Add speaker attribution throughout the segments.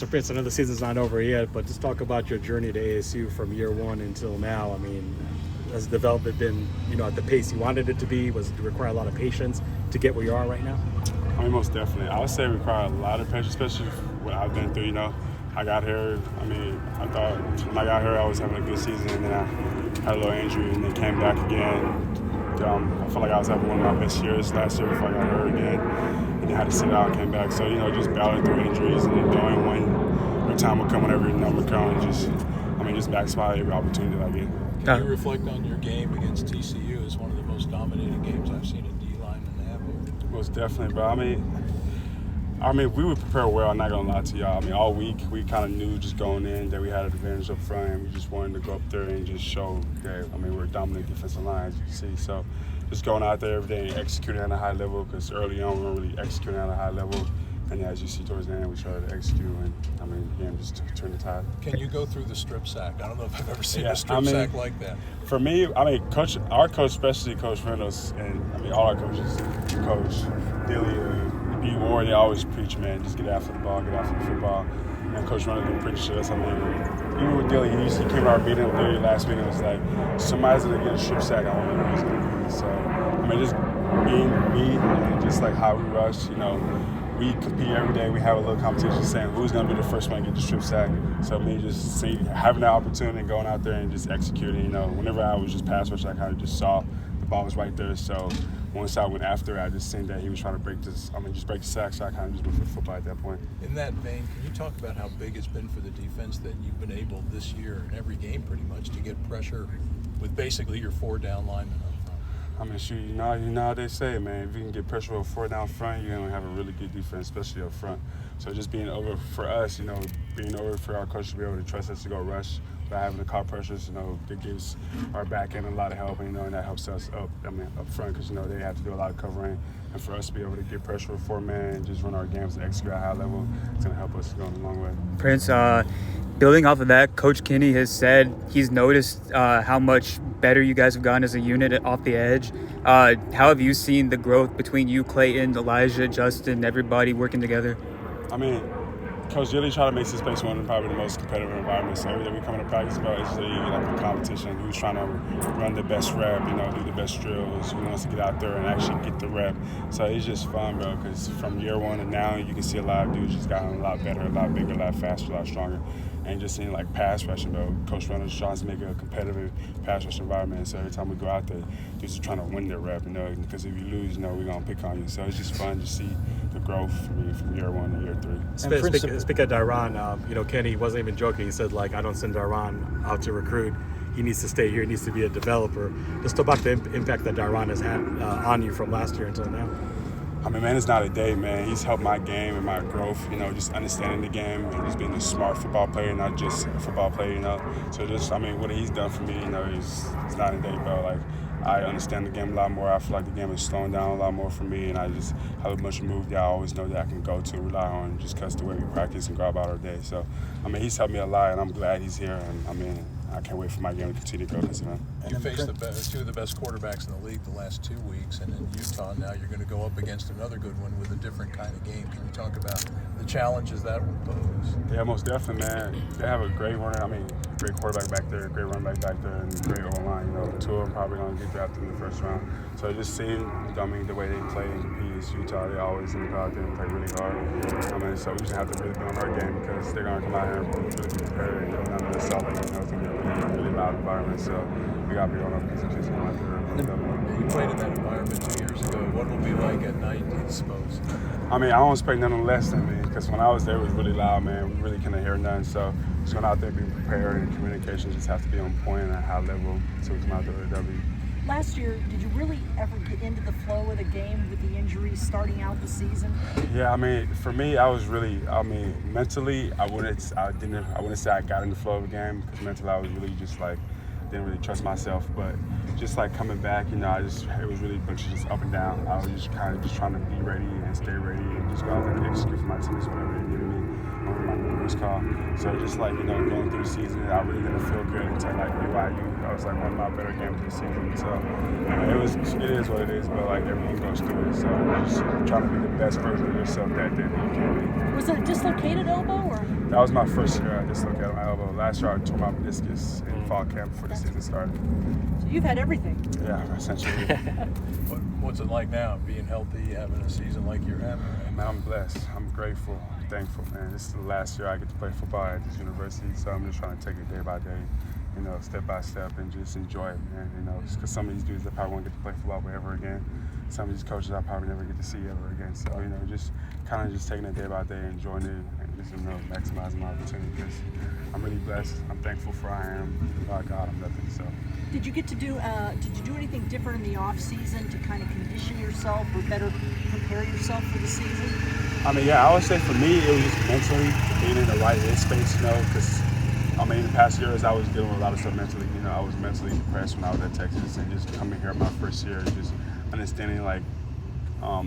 Speaker 1: So, Prince, I know the season's not over yet, but just talk about your journey to ASU from year one until now. I mean, has development been, at the pace you wanted it to be? Was it require a lot of patience to get where you are right now?
Speaker 2: I mean, most definitely. I would say it required a lot of patience, especially what I've been through. I got here. I thought when I got here, I was having a good season, and then I had a little injury, and then came back again. I felt like I was having one of my best years last year before I got hurt again, and then had to sit out and came back. So just battling through injuries and then knowing when your time would come, whenever your number comes, just maximize every opportunity that I get.
Speaker 3: Can you reflect on your game against TCU as one of the most dominating games I've seen a D-line in the have?
Speaker 2: Most definitely, but we would prepare well. I'm not gonna lie to y'all. All week we kind of knew just going in that we had an advantage up front, and we just wanted to go up there and just show that we're a dominant defensive line, as you can see. So just going out there every day and executing at a high level, because early on we weren't really executing at a high level, and as you see towards the end, we tried to execute, and again, just turn the tide.
Speaker 3: Can you go through the strip sack? I don't know if I've ever seen a strip sack like that.
Speaker 2: For me, our coach, especially Coach Reynolds, and all our coaches, Coach Dilly, B. Ward, they always preach, man, just get after the ball, get after the football. And Coach Reynolds been preaching to us. Even with Dilly, he came to our meeting with Dilly last week and was like, somebody's going to get a strip sack, I want to know who's going to be. So, just being me and just like how we rush, we compete every day. We have a little competition saying who's going to be the first one to get the strip sack. So just having that opportunity and going out there and just executing, whenever I was just pass rush, I kind of just saw the ball was right there. So once I went after it, I just seen that he was trying to break the sack, so I kind of just went for football at that point.
Speaker 3: In that vein, can you talk about how big it's been for the defense that you've been able this year in every game pretty much to get pressure with basically your 4 down linemen up front?
Speaker 2: Shoot, you know how they say, man, if you can get pressure with 4 down front, you're going to have a really good defense, especially up front. So just being over for us, being over for our coach to be able to trust us to go rush by having the car pressures, that gives our back end a lot of help, and that helps us up front, because, they have to do a lot of covering. And for us to be able to get pressure with 4 men and just run our games and execute at a high level, it's going to help us go a long way.
Speaker 4: Prince, building off of that, Coach Kinney has said he's noticed how much better you guys have gotten as a unit off the edge. How have you seen the growth between you, Clayton, Elijah, Justin, everybody working together?
Speaker 2: Coach Gilly tried to make this place one of probably the most competitive environments. So every day we come into practice, bro, it's really like a competition. Who's trying to run the best rep, do the best drills, who wants to get out there and actually get the rep. So it's just fun, bro, because from year one to now, you can see a lot of dudes just gotten a lot better, a lot bigger, a lot faster, a lot stronger. And just seeing pass rushing, bro. Coach Reynolds tries to make it a competitive pass rush environment. So every time we go out there, dudes are trying to win their rep, because if you lose, we're going to pick on you. So it's just fun to see the growth from year one to year 3.
Speaker 1: Speak of Daron, Kenny wasn't even joking. He said, I don't send Daron out to recruit. He needs to stay here. He needs to be a developer. Just talk about the impact that Daron has had on you from last year until now.
Speaker 2: Man, it's not a day, man. He's helped my game and my growth, just understanding the game and just being a smart football player, not just a football player, So what he's done for me, is not a day, bro. I understand the game a lot more. I feel like the game is slowing down a lot more for me, and I just have a bunch of moves that I always know that I can go to, rely on, just because the way we practice and go about our day. So, he's helped me a lot, and I'm glad he's here, and I can't wait for my game to continue to grow this event.
Speaker 3: You faced two of the best quarterbacks in the league the last 2 weeks, and in Utah now you're going to go up against another good one with a different kind of game. Can you talk about the challenges that will pose?
Speaker 2: Yeah, most definitely, man. They have a great runner. Great quarterback back there, great running back back there, and great O-line. 2 of them probably going to get drafted in the first round. So just seeing, the way they play and compete is Utah. They always go out there and play really hard. So we just have to really be on our game, because they're going to come out here and really be prepared. None of the South, it's going to be a really loud environment. So we got to be on our positions and come out there.
Speaker 3: You played in that environment 2 years ago. What will it be like at night, do you suppose?
Speaker 2: I don't expect nothing less than me, because when I was there, it was really loud, man. We really couldn't hear nothing. So just going out there, being prepared, and communication just have to be on point and at a high level to come out there with a W.
Speaker 5: Last year, did you really ever get into the flow of the game with the injuries starting out the season?
Speaker 2: Yeah, for me, I was really, mentally, I wouldn't say I got in the flow of the game, because mentally I was really just didn't really trust myself, but just coming back, it was really a bunch of just up and down. I was just kind of just trying to be ready and stay ready and just go out there and execute for my teammates, whatever they needed me, whatever my numbers call. So just going through the season, I really didn't feel good until BYU. I was one of my better games of the season. So it is what it is, but everyone goes through it. So just trying to be the best version of yourself that day that you can be.
Speaker 5: Was it a dislocated elbow or?
Speaker 2: That was my first year I dislocated my elbow. Last year I tore my meniscus in fall camp before the season started.
Speaker 5: So you've had everything.
Speaker 2: Yeah, essentially.
Speaker 3: What's it like now, being healthy, having a season like you're having?
Speaker 2: Man, I'm blessed. I'm grateful. I'm thankful, man. This is the last year I get to play football at this university, so I'm just trying to take it day by day, you know, step by step, and just enjoy it, man. You know, because some of these dudes I probably won't get to play football with ever again. Some of these coaches I probably never get to see ever again. So, you know, just kind of just taking it day by day, enjoying it, and just, you know, maximizing my opportunity. Because I'm really blessed. I'm thankful for who I am. Without God, I'm nothing. So.
Speaker 5: Did you get to do? Did you do anything different in the off season to kind of condition yourself or better prepare yourself for the season?
Speaker 2: I mean, yeah, I would say for me, it was just mentally being in the right headspace, you know, because I mean, the past years I was dealing with a lot of stuff mentally. You know, I was mentally depressed when I was at Texas, and just coming here my first year, just understanding like,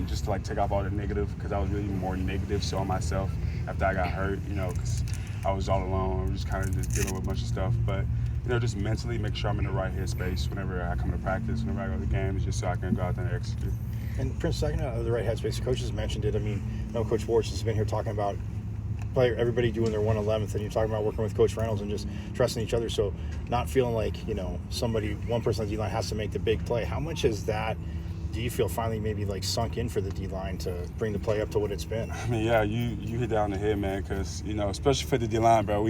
Speaker 2: just to like take off all the negative, because I was really more negative so on myself after I got hurt. You know, because I was all alone. I was just kind of just dealing with a bunch of stuff, but. You know, just mentally make sure I'm in the right headspace whenever I come to practice, whenever I go to games, just so I can go out there and execute.
Speaker 6: And Prince, talking about the right headspace, coaches mentioned it. I mean, I know Coach Borch has been here talking about everybody doing their 1/11th, and you're talking about working with Coach Reynolds and just trusting each other. So not feeling like, you know, one person on the D-line has to make the big play. How much is that, do you feel, finally maybe like sunk in for the D-line to bring the play up to what it's been?
Speaker 2: I mean, yeah, you hit that on the head, man, because, you know, especially for the D-line, bro,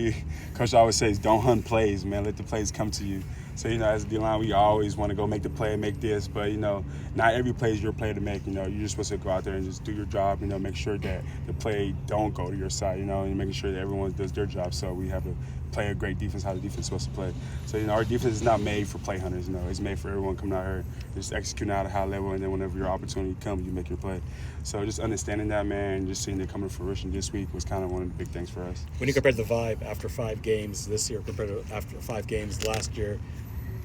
Speaker 2: Coach always says, don't hunt plays, man, let the plays come to you. So, you know, as a D-line, we always want to go make the play, make this, but, you know, not every play is your play to make. You know, you're just supposed to go out there and just do your job, you know, make sure that the play don't go to your side, you know, and making sure that everyone does their job. So we have to play a great defense, how the defense is supposed to play. So, you know, our defense is not made for play hunters, you know, it's made for everyone coming out here, just executing at a high level, and then whenever your opportunity comes, you make your play. So just understanding that, man, and just seeing it come to fruition this week was kind of one of the big things for us.
Speaker 1: When you compare the vibe after 5 games this year compared to after 5 games last year,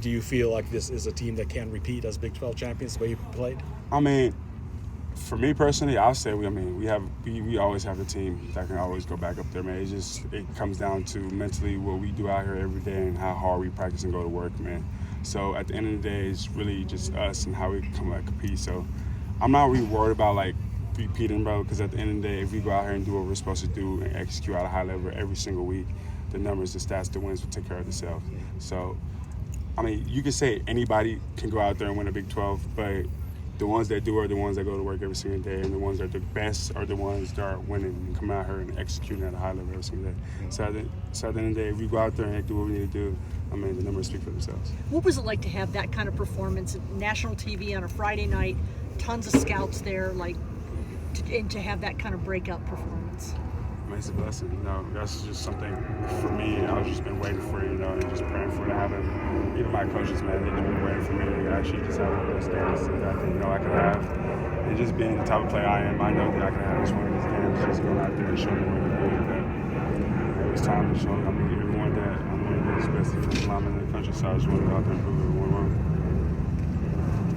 Speaker 1: do you feel like this is a team that can repeat as Big 12 champions the way you played?
Speaker 2: I mean, for me personally, I'll say we always have a team that can always go back up there, man. It comes down to mentally what we do out here every day and how hard we practice and go to work, man. So at the end of the day, it's really just us and how we come back compete. So I'm not really worried about like repeating, bro, because at the end of the day, if we go out here and do what we're supposed to do and execute at a high level every single week, the numbers, the stats, the wins will take care of themselves. So, I mean, you can say anybody can go out there and win a Big 12, but the ones that do are the ones that go to work every single day, and the ones that are the best are the ones that are winning and coming out here and executing at a high level every single day. So at the end of the day, if we go out there and do what we need to do, I mean, the numbers speak for themselves.
Speaker 5: What was it like to have that kind of performance, national TV on a Friday night, tons of scouts there, and to have that kind of breakout performance?
Speaker 2: I mean, it's a blessing, you know. That's just something for me. I've just been waiting for it, you know, and just praying for it to happen. Even my coaches, man, they've been waiting for me to actually just have one of those games that I think, I can have. And just being the type of player I am, I know that I can have just one of these games, just going out there and showing them what to do. But it was time to show them. I mean, everyone that I'm one of the best defensive linemen in the country, so I just wanted to go out there and prove it 1-1.